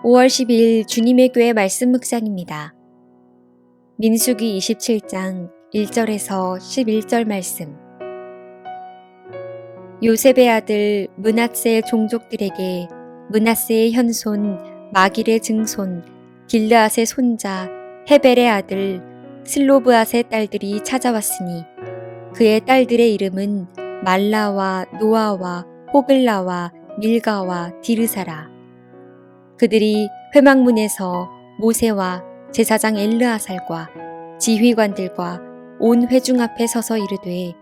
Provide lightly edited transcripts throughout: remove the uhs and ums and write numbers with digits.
5월 12일 주님의 교회 말씀 묵상입니다. 민수기 27장 1절에서 11절 말씀. 요셉의 아들 므낫세의 종족들에게 므낫세의 현손 마길의 증손 길르앗의 손자 헤벨의 아들 슬로브앗의 딸들이 찾아왔으니 그의 딸들의 이름은 말라와 노아와 호글라와 밀가와 디르사라. 그들이 회막문에서 모세와 제사장 엘르아살과 지휘관들과 온 회중 앞에 서서 이르되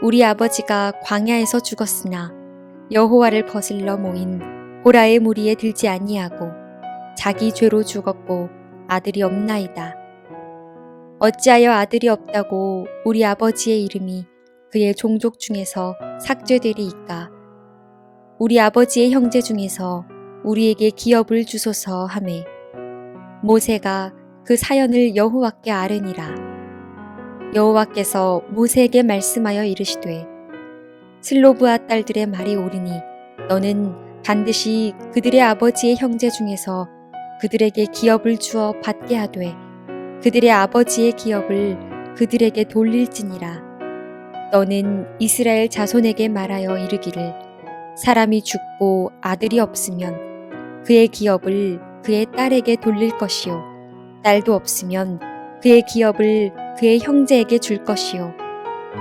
우리 아버지가 광야에서 죽었으나 여호와를 거슬러 모인 보라의 무리에 들지 아니하고 자기 죄로 죽었고 아들이 없나이다. 어찌하여 아들이 없다고 우리 아버지의 이름이 그의 종족 중에서 삭제되리이까. 우리 아버지의 형제 중에서 우리에게 기업을 주소서 하매 모세가 그 사연을 여호와께 아뢰니라. 여호와께서 모세에게 말씀하여 이르시되 슬로브앗 딸들의 말이 옳으니 너는 반드시 그들의 아버지의 형제 중에서 그들에게 기업을 주어 받게 하되 그들의 아버지의 기업을 그들에게 돌릴지니라. 너는 이스라엘 자손에게 말하여 이르기를 사람이 죽고 아들이 없으면 그의 기업을 그의 딸에게 돌릴 것이요 딸도 없으면 그의 기업을 그의 형제에게 줄 것이요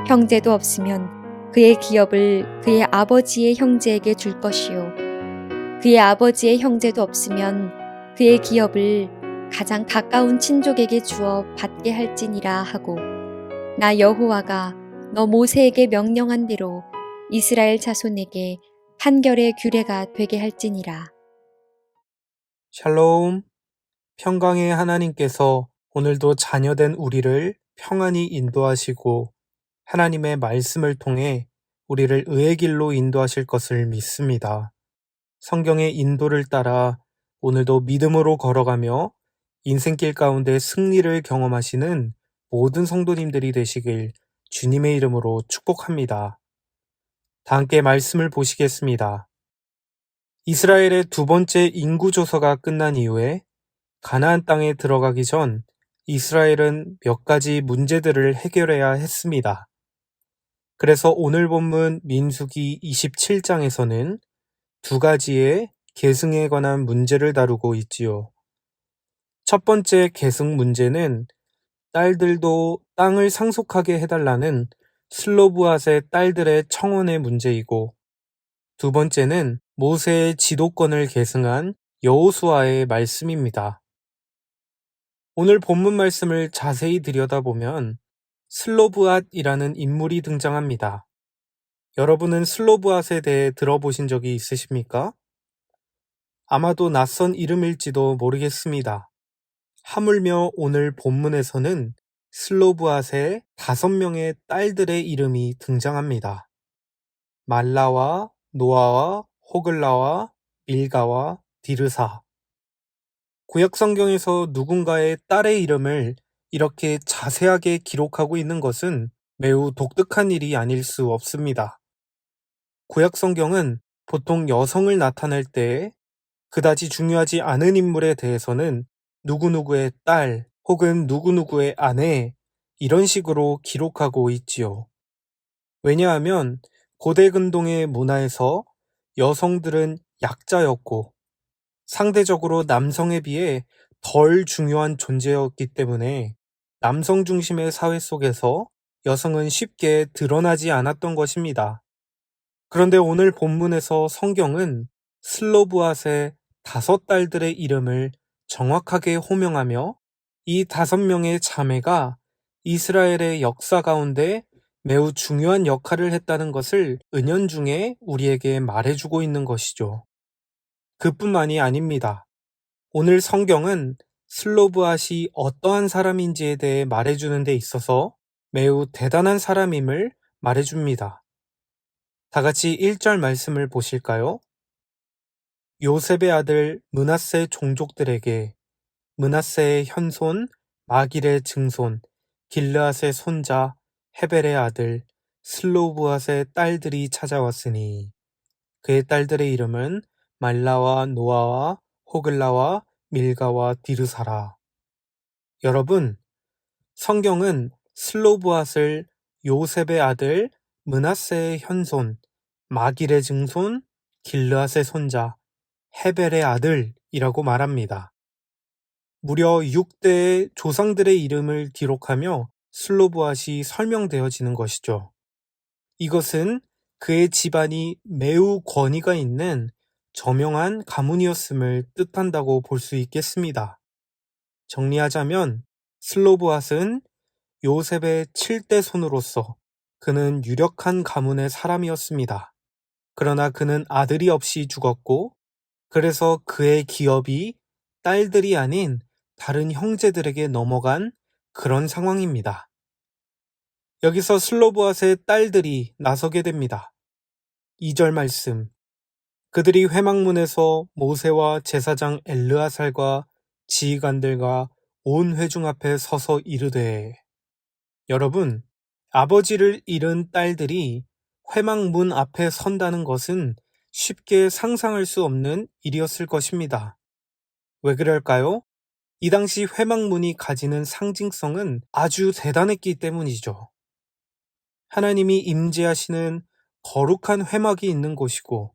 형제도 없으면 그의 기업을 그의 아버지의 형제에게 줄 것이요 그의 아버지의 형제도 없으면 그의 기업을 가장 가까운 친족에게 주어 받게 할지니라 하고 나 여호와가 너 모세에게 명령한 대로 이스라엘 자손에게 판결의 규례가 되게 할지니라. 샬롬, 평강의 하나님께서 오늘도 자녀된 우리를 평안히 인도하시고 하나님의 말씀을 통해 우리를 의의 길로 인도하실 것을 믿습니다. 성경의 인도를 따라 오늘도 믿음으로 걸어가며 인생길 가운데 승리를 경험하시는 모든 성도님들이 되시길 주님의 이름으로 축복합니다. 다 함께 말씀을 보시겠습니다. 이스라엘의 두 번째 인구조사가 끝난 이후에 가나안 땅에 들어가기 전 이스라엘은 몇 가지 문제들을 해결해야 했습니다. 그래서 오늘 본문 민수기 27장에서는 두 가지의 계승에 관한 문제를 다루고 있지요. 첫 번째 계승 문제는 딸들도 땅을 상속하게 해달라는 슬로브앗의 딸들의 청원의 문제이고, 두 번째는 모세의 지도권을 계승한 여호수아의 말씀입니다. 오늘 본문 말씀을 자세히 들여다보면 슬로브앗이라는 인물이 등장합니다. 여러분은 슬로브앗에 대해 들어보신 적이 있으십니까? 아마도 낯선 이름일지도 모르겠습니다. 하물며 오늘 본문에서는 슬로브앗의 5명의 딸들의 이름이 등장합니다. 말라와 노아와 호글라와 밀가와 디르사. 구약 성경에서 누군가의 딸의 이름을 이렇게 자세하게 기록하고 있는 것은 매우 독특한 일이 아닐 수 없습니다. 구약 성경은 보통 여성을 나타낼 때 그다지 중요하지 않은 인물에 대해서는 누구누구의 딸 혹은 누구누구의 아내 이런 식으로 기록하고 있지요. 왜냐하면 고대 근동의 문화에서 여성들은 약자였고 상대적으로 남성에 비해 덜 중요한 존재였기 때문에 남성 중심의 사회 속에서 여성은 쉽게 드러나지 않았던 것입니다. 그런데 오늘 본문에서 성경은 슬로브앗의 5딸들의 이름을 정확하게 호명하며 이 5명의 자매가 이스라엘의 역사 가운데 매우 중요한 역할을 했다는 것을 은연중에 우리에게 말해주고 있는 것이죠. 그뿐만이 아닙니다. 오늘 성경은 슬로브앗이 어떠한 사람인지에 대해 말해주는 데 있어서 매우 대단한 사람임을 말해줍니다. 다 같이 1절 말씀을 보실까요? 요셉의 아들 므낫세 종족들에게 므낫세의 현손, 마길의 증손, 길르앗의 손자, 헤벨의 아들, 슬로브앗의 딸들이 찾아왔으니 그의 딸들의 이름은 말라와 노아와 호글라와 밀가와 디르사라. 여러분, 성경은 슬로브앗을 요셉의 아들 므낫세의 현손, 마길의 증손, 길르앗의 손자, 헤벨의 아들이라고 말합니다. 무려 6대의 조상들의 이름을 기록하며 슬로브앗이 설명되어지는 것이죠. 이것은 그의 집안이 매우 권위가 있는 저명한 가문이었음을 뜻한다고 볼 수 있겠습니다. 정리하자면 슬로브앗은 요셉의 7대 손으로서 그는 유력한 가문의 사람이었습니다. 그러나 그는 아들이 없이 죽었고, 그래서 그의 기업이 딸들이 아닌 다른 형제들에게 넘어간 그런 상황입니다. 여기서 슬로브앗의 딸들이 나서게 됩니다. 2절 말씀. 그들이 회막문에서 모세와 제사장 엘르아살과 지휘관들과 온 회중 앞에 서서 이르되. 여러분, 아버지를 잃은 딸들이 회막문 앞에 선다는 것은 쉽게 상상할 수 없는 일이었을 것입니다. 왜 그럴까요? 이 당시 회막문이 가지는 상징성은 아주 대단했기 때문이죠. 하나님이 임재하시는 거룩한 회막이 있는 곳이고,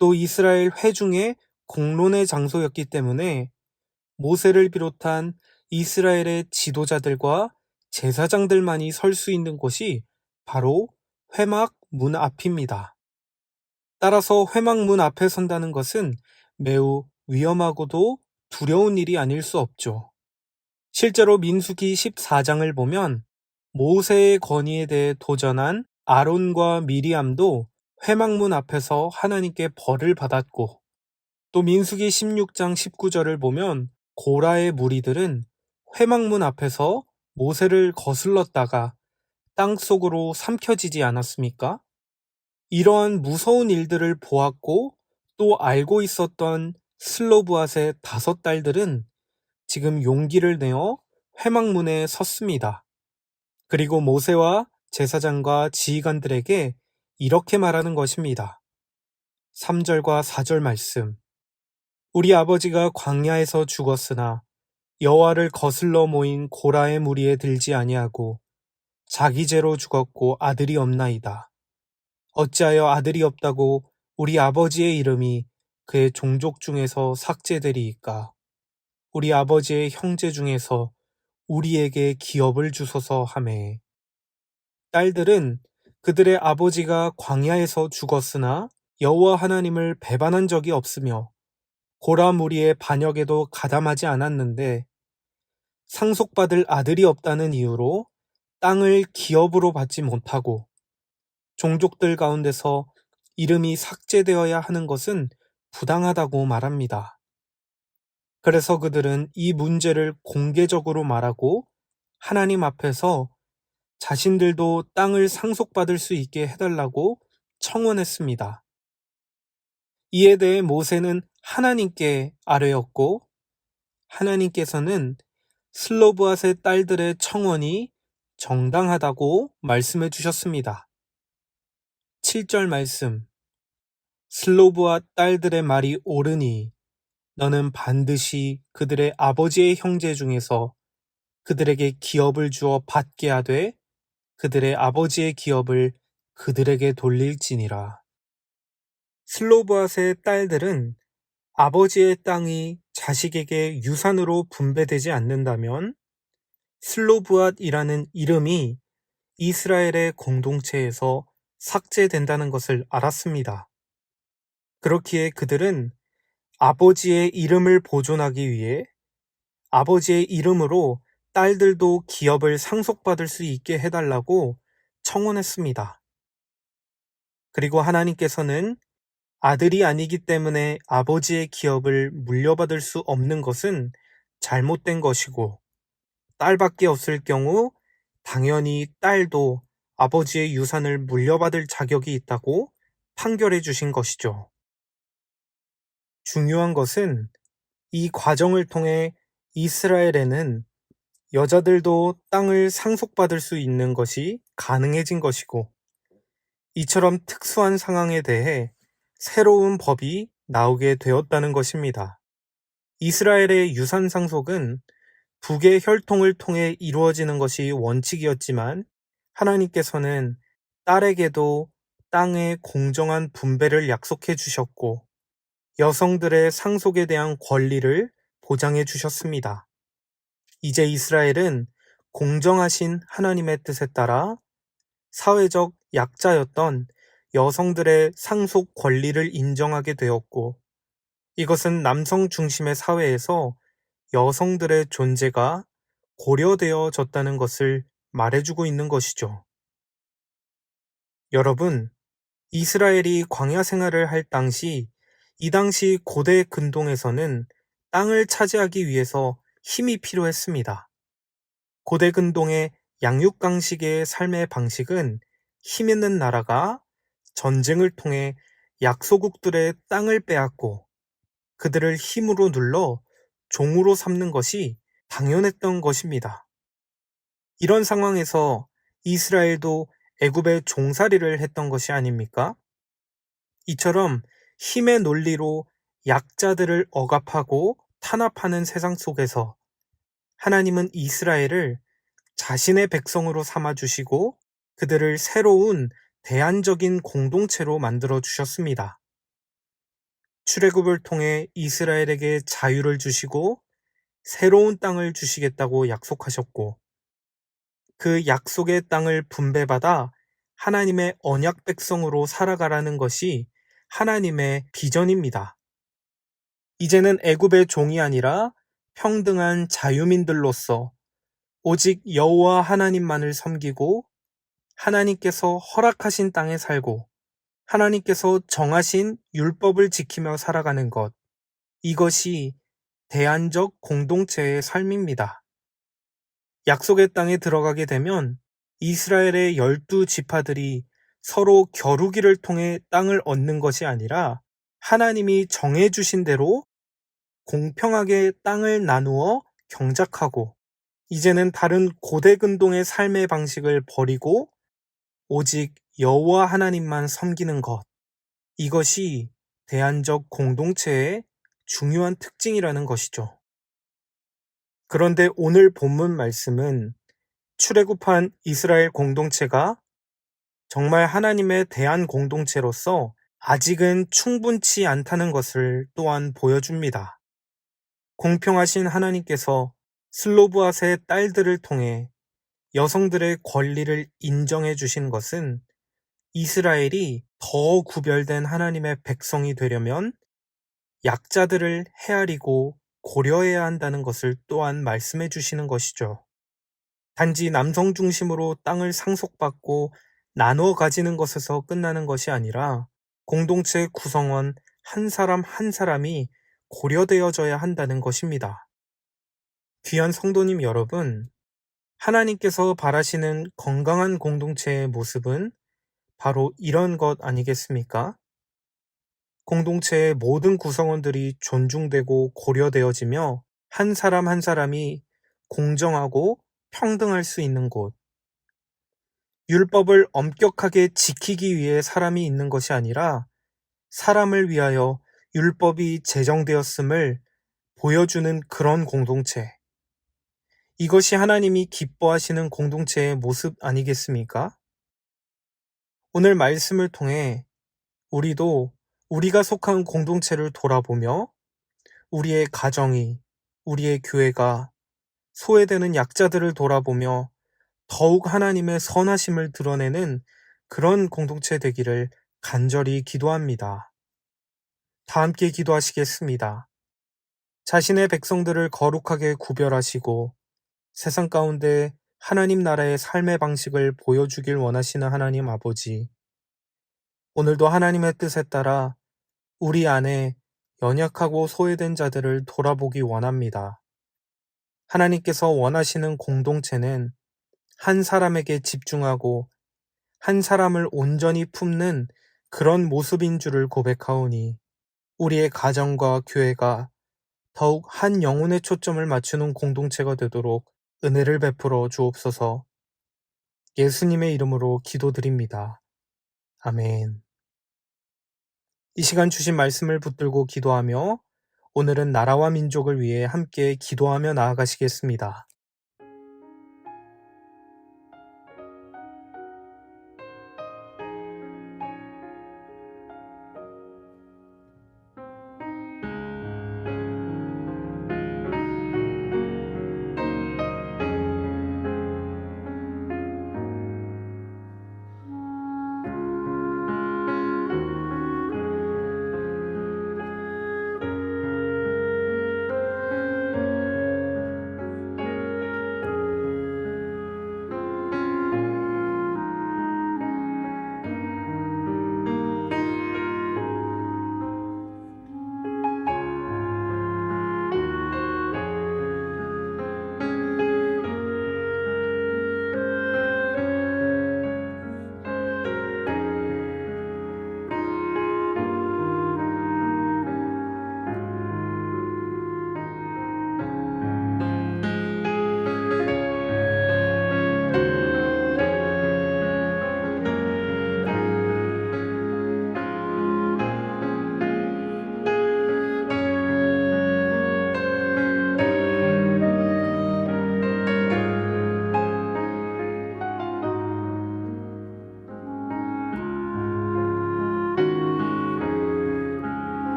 또 이스라엘 회중의 공론의 장소였기 때문에 모세를 비롯한 이스라엘의 지도자들과 제사장들만이 설 수 있는 곳이 바로 회막 문 앞입니다. 따라서 회막 문 앞에 선다는 것은 매우 위험하고도 두려운 일이 아닐 수 없죠. 실제로 민수기 14장을 보면 모세의 권위에 대해 도전한 아론과 미리암도 회막문 앞에서 하나님께 벌을 받았고, 또 민수기 16장 19절을 보면 고라의 무리들은 회막문 앞에서 모세를 거슬렀다가 땅속으로 삼켜지지 않았습니까? 이러한 무서운 일들을 보았고 또 알고 있었던 슬로브앗의 5딸들은 지금 용기를 내어 회막문에 섰습니다. 그리고 모세와 제사장과 지휘관들에게 이렇게 말하는 것입니다. 3절과 4절 말씀. 우리 아버지가 광야에서 죽었으나 여호와를 거슬러 모인 고라의 무리에 들지 아니하고 자기 죄로 죽었고 아들이 없나이다. 어찌하여 아들이 없다고 우리 아버지의 이름이 그의 종족 중에서 삭제되리이까? 우리 아버지의 형제 중에서 우리에게 기업을 주소서 하매. 딸들은 그들의 아버지가 광야에서 죽었으나 여호와 하나님을 배반한 적이 없으며 고라 무리의 반역에도 가담하지 않았는데 상속받을 아들이 없다는 이유로 땅을 기업으로 받지 못하고 종족들 가운데서 이름이 삭제되어야 하는 것은 부당하다고 말합니다. 그래서 그들은 이 문제를 공개적으로 말하고 하나님 앞에서 자신들도 땅을 상속받을 수 있게 해달라고 청원했습니다. 이에 대해 모세는 하나님께 아뢰었고, 하나님께서는 슬로브앗의 딸들의 청원이 정당하다고 말씀해 주셨습니다. 7절 말씀. 슬로브앗 딸들의 말이 옳으니 너는 반드시 그들의 아버지의 형제 중에서 그들에게 기업을 주어 받게 하되 그들의 아버지의 기업을 그들에게 돌릴지니라. 슬로브앗의 딸들은 아버지의 땅이 자식에게 유산으로 분배되지 않는다면 슬로브앗이라는 이름이 이스라엘의 공동체에서 삭제된다는 것을 알았습니다. 그렇기에 그들은 아버지의 이름을 보존하기 위해 아버지의 이름으로 딸들도 기업을 상속받을 수 있게 해달라고 청원했습니다. 그리고 하나님께서는 아들이 아니기 때문에 아버지의 기업을 물려받을 수 없는 것은 잘못된 것이고, 딸밖에 없을 경우 당연히 딸도 아버지의 유산을 물려받을 자격이 있다고 판결해 주신 것이죠. 중요한 것은 이 과정을 통해 이스라엘에는 여자들도 땅을 상속받을 수 있는 것이 가능해진 것이고, 이처럼 특수한 상황에 대해 새로운 법이 나오게 되었다는 것입니다. 이스라엘의 유산 상속은 북의 혈통을 통해 이루어지는 것이 원칙이었지만 하나님께서는 딸에게도 땅의 공정한 분배를 약속해 주셨고 여성들의 상속에 대한 권리를 보장해 주셨습니다. 이제 이스라엘은 공정하신 하나님의 뜻에 따라 사회적 약자였던 여성들의 상속 권리를 인정하게 되었고, 이것은 남성 중심의 사회에서 여성들의 존재가 고려되어졌다는 것을 말해주고 있는 것이죠. 여러분, 이스라엘이 광야 생활을 할 당시, 이 당시 고대 근동에서는 땅을 차지하기 위해서 힘이 필요했습니다. 고대 근동의 양육강식의 삶의 방식은 힘 있는 나라가 전쟁을 통해 약소국들의 땅을 빼앗고 그들을 힘으로 눌러 종으로 삼는 것이 당연했던 것입니다. 이런 상황에서 이스라엘도 애굽의 종살이를 했던 것이 아닙니까? 이처럼 힘의 논리로 약자들을 억압하고 탄압하는 세상 속에서 하나님은 이스라엘을 자신의 백성으로 삼아주시고 그들을 새로운 대안적인 공동체로 만들어 주셨습니다. 출애굽을 통해 이스라엘에게 자유를 주시고 새로운 땅을 주시겠다고 약속하셨고 그 약속의 땅을 분배받아 하나님의 언약 백성으로 살아가라는 것이 하나님의 비전입니다. 이제는 애굽의 종이 아니라 평등한 자유민들로서 오직 여호와 하나님만을 섬기고 하나님께서 허락하신 땅에 살고 하나님께서 정하신 율법을 지키며 살아가는 것, 이것이 대안적 공동체의 삶입니다. 약속의 땅에 들어가게 되면 이스라엘의 12지파들이 서로 겨루기를 통해 땅을 얻는 것이 아니라 하나님이 정해주신 대로 공평하게 땅을 나누어 경작하고 이제는 다른 고대 근동의 삶의 방식을 버리고 오직 여호와 하나님만 섬기는 것, 이것이 대안적 공동체의 중요한 특징이라는 것이죠. 그런데 오늘 본문 말씀은 출애굽한 이스라엘 공동체가 정말 하나님의 대안 공동체로서 아직은 충분치 않다는 것을 또한 보여줍니다. 공평하신 하나님께서 슬로브앗의 딸들을 통해 여성들의 권리를 인정해 주신 것은 이스라엘이 더 구별된 하나님의 백성이 되려면 약자들을 헤아리고 고려해야 한다는 것을 또한 말씀해 주시는 것이죠. 단지 남성 중심으로 땅을 상속받고 나누어 가지는 것에서 끝나는 것이 아니라 공동체 구성원 한 사람 한 사람이 고려되어져야 한다는 것입니다. 귀한 성도님 여러분, 하나님께서 바라시는 건강한 공동체의 모습은 바로 이런 것 아니겠습니까? 공동체의 모든 구성원들이 존중되고 고려되어지며 한 사람 한 사람이 공정하고 평등할 수 있는 곳. 율법을 엄격하게 지키기 위해 사람이 있는 것이 아니라 사람을 위하여 율법이 제정되었음을 보여주는 그런 공동체. 이것이 하나님이 기뻐하시는 공동체의 모습 아니겠습니까? 오늘 말씀을 통해 우리도 우리가 속한 공동체를 돌아보며 우리의 가정이, 우리의 교회가 소외되는 약자들을 돌아보며 더욱 하나님의 선하심을 드러내는 그런 공동체 되기를 간절히 기도합니다. 다 함께 기도하시겠습니다. 자신의 백성들을 거룩하게 구별하시고 세상 가운데 하나님 나라의 삶의 방식을 보여주길 원하시는 하나님 아버지, 오늘도 하나님의 뜻에 따라 우리 안에 연약하고 소외된 자들을 돌아보기 원합니다. 하나님께서 원하시는 공동체는 한 사람에게 집중하고 한 사람을 온전히 품는 그런 모습인 줄을 고백하오니 우리의 가정과 교회가 더욱 한 영혼의 초점을 맞추는 공동체가 되도록 은혜를 베풀어 주옵소서. 예수님의 이름으로 기도드립니다. 아멘. 이 시간 주신 말씀을 붙들고 기도하며 오늘은 나라와 민족을 위해 함께 기도하며 나아가시겠습니다.